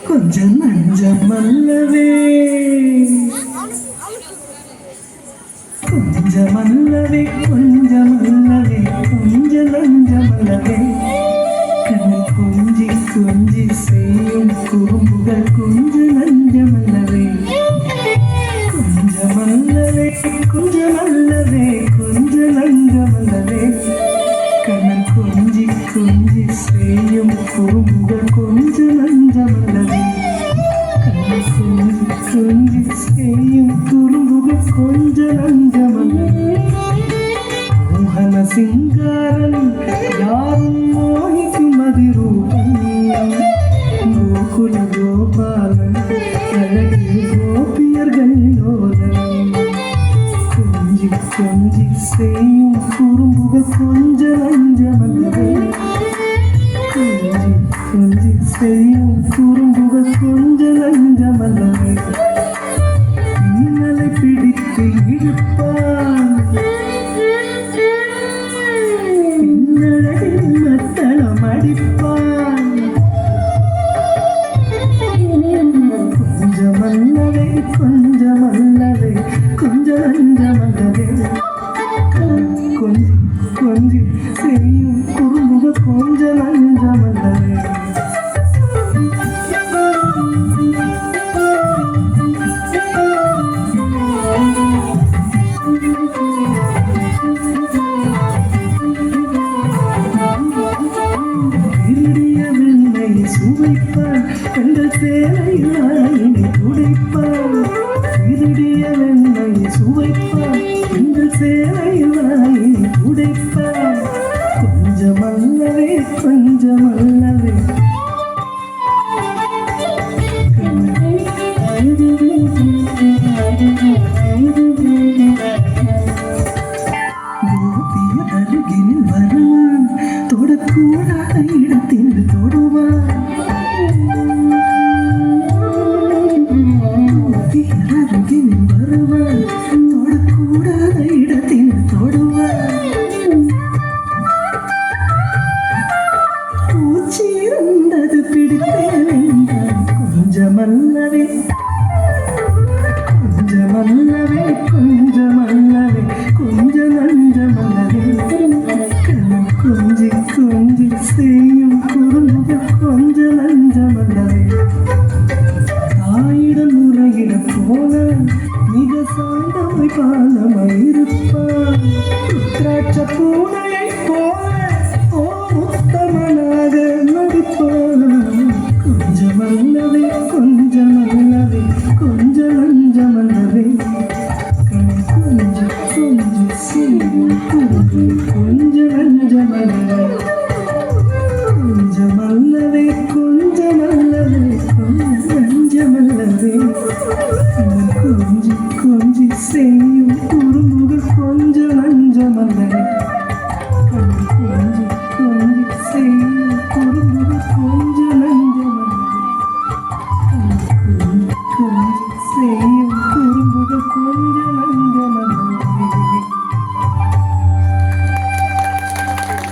கொஞ்சம் நஞ்சம் அல்லவே கொஞ்சம் அல்லவே கொஞ்சம் அல்லவே கொஞ்சம் நஞ்சம் அல்லவே கண்ணை கொஞ்சி கொஞ்சி செய்யும் குறும்புகள் கொஞ்சம் நஞ்சம் அல்லவே கொஞ்சம் அல்லவே கொஞ்சம் அல்லவே கொஞ்சம் நஞ்சம் அல்லவே கண்ணை கொஞ்சி கொஞ்சி செய்யும் குறும்புகள் கொஞ்சம் நஞ்சம் அல்லவே கொஞ்சி செய்யும் குறும்புகள் கொஞ்சம் நஞ்சமல்ல மோகன சிங்காரன் யாரும் மோகிக்கும் அதிரூபம் கோகுல கோபாலன் அழகு கோபியர்கள் யோதனம் கொஞ்சி கொஞ்சி செய்யும் குறும்புகள் கொஞ்சம் நஞ்சமல்லவே கொஞ்சி கொஞ்சி செய்யும் குறும்புகள் கொஞ்சம் நஞ்சமல்லவே இன்னலை பிடித்து இழுப்பான் பின்னழகில் மத்தளம் அடிப்பான் கொஞ்சமல்லவே கொஞ்சமல்லவே கொஞ்சம் நஞ்சமல்லவே கொஞ்சி கொஞ்சி செய்யும் குறும்புகள் கொஞ்சம் நஞ்சமல்லவே சுவைப்பான் எங்கள் சேலையினை துடைப்பான் திருடிய வெண்ணை சுவைப்பான் எங்கள் சேலையினை துடைப்பான் கொஞ்சமல்லவே கொஞ்சமல்லவே கோபிய அருகில் வருவான் தொடக்கூடாத இடத்தில் தொடுவான் அருகில் வருவான் தொடக்கூடாத இடத்தில் தொடுவான் பூச்சி இருந்தது பிடித்தேன் என்றான் கொஞ்சமல்லவே கொஞ்சமல்லவே கொஞ்சமல்லவே கொஞ்சம் நஞ்சமல்லவே கொஞ்சி கொஞ்சி செய்யும் குறும்புகள் கொஞ்சம் நஞ்சமல்லவே ஆயிரம் முறையிடம் போல மிக சாந்தமை பாலமாயிருப்பான் ருத்ராட்ச பூனையை போல ஓ உத்தமனாக நடிப்பான் கொஞ்சமல்லவே கொஞ்சமல்லவே கொஞ்சம் நஞ்சமல்லவே கொஞ்சம் கொஞ்சம் செய்யும் குறும்புகள் கொஞ்சம் நஞ்சமல்லவே கொஞ்சமல்லவே கொஞ்சமல்லவே கொஞ்சம் நஞ்சமல்லவே கொஞ்சி கொஞ்சி செய்யும்